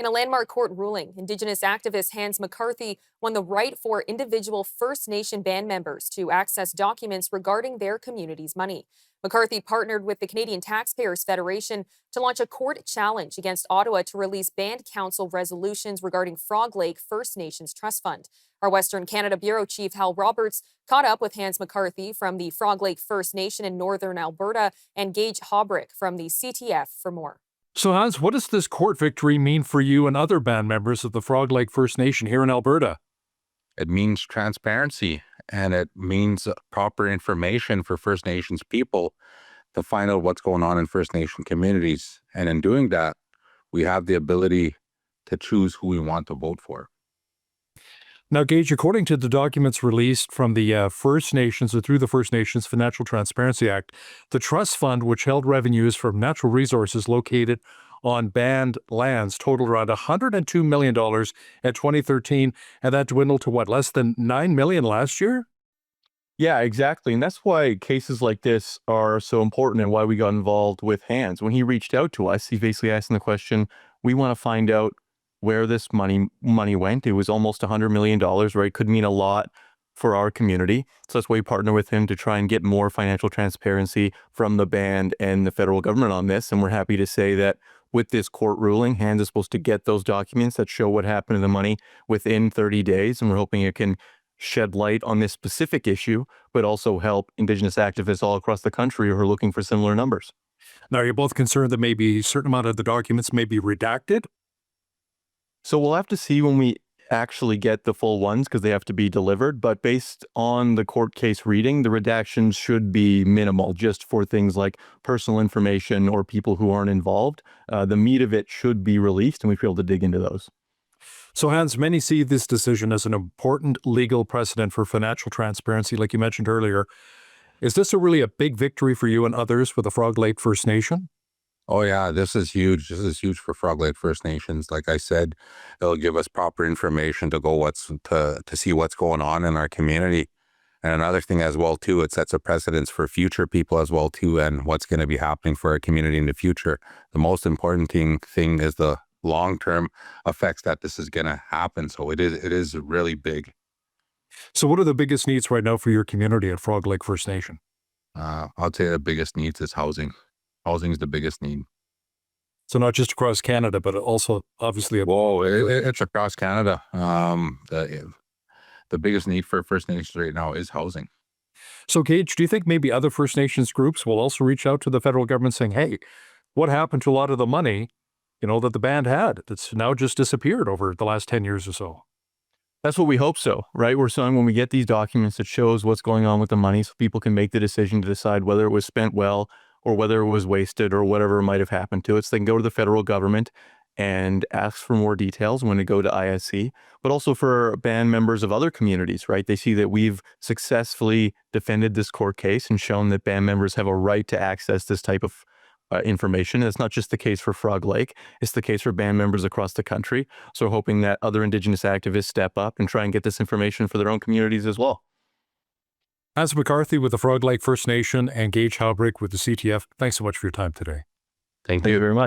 In a landmark court ruling, Indigenous activist Hans McCarthy won the right for individual First Nation band members to access documents regarding their community's money. McCarthy partnered with the Canadian Taxpayers Federation to launch a court challenge against Ottawa to release Band Council resolutions regarding Frog Lake First Nations Trust Fund. Our Western Canada Bureau Chief Hal Roberts caught up with Hans McCarthy from the Frog Lake First Nation in northern Alberta and Gage Hobrick from the CTF for more. So, Hans, what does this court victory mean for you and other band members of the Frog Lake First Nation here in Alberta? It means transparency, and it means proper information for First Nations people to find out what's going on in First Nation communities. And in doing that, we have the ability to choose who we want to vote for. Now, Gage, according to the documents released from the First Nations or through the First Nations Financial Transparency Act, the trust fund, which held revenues from natural resources located on banned lands, totaled around $102 million at 2013, and that dwindled to what, less than $9 million last year? Yeah, exactly. And that's why cases like this are so important and why we got involved with Hans. When he reached out to us, he basically asked the question, we want to find out where this money went. It was almost $100 million, right? Could mean a lot for our community. So that's why we partner with him to try and get more financial transparency from the band and the federal government on this. And we're happy to say that with this court ruling, Hans is supposed to get those documents that show what happened to the money within 30 days. And we're hoping it can shed light on this specific issue, but also help Indigenous activists all across the country who are looking for similar numbers. Now, are you both concerned that maybe a certain amount of the documents may be redacted? So we'll have to see when we actually get the full ones because they have to be delivered. But based on the court case reading, the redactions should be minimal just for things like personal information or people who aren't involved. The meat of it should be released and we should be able to dig into those. So, Hans, many see this decision as an important legal precedent for financial transparency, like you mentioned earlier. Is this really a big victory for you and others for the Frog Lake First Nation? Oh yeah, this is huge. This is huge for Frog Lake First Nations. Like I said, it'll give us proper information to see what's going on in our community. And another thing as well too, it sets a precedence for future people as well too, and what's going to be happening for our community in the future. The most important thing is the long-term effects that this is going to happen. So it is really big. So what are the biggest needs right now for your community at Frog Lake First Nation? I'd say the biggest needs is housing. Housing is the biggest need. So not just across Canada, but also obviously... It's across Canada. The biggest need for First Nations right now is housing. So, Gage, do you think maybe other First Nations groups will also reach out to the federal government saying, hey, what happened to a lot of the money, that the band had that's now just disappeared over the last 10 years or so? That's what we hope so, right? We're saying when we get these documents, it shows what's going on with the money so people can make the decision to decide whether it was spent well or whether it was wasted or whatever might have happened to it. So they can go to the federal government and ask for more details when they go to ISC, but also for band members of other communities, right? They see that we've successfully defended this court case and shown that band members have a right to access this type of information. And it's not just the case for Frog Lake, it's the case for band members across the country. So we're hoping that other Indigenous activists step up and try and get this information for their own communities as well. Hans McCarthy with the Frog Lake First Nation and Gage Hobrick with the CTF, thanks so much for your time today. Thank you very much.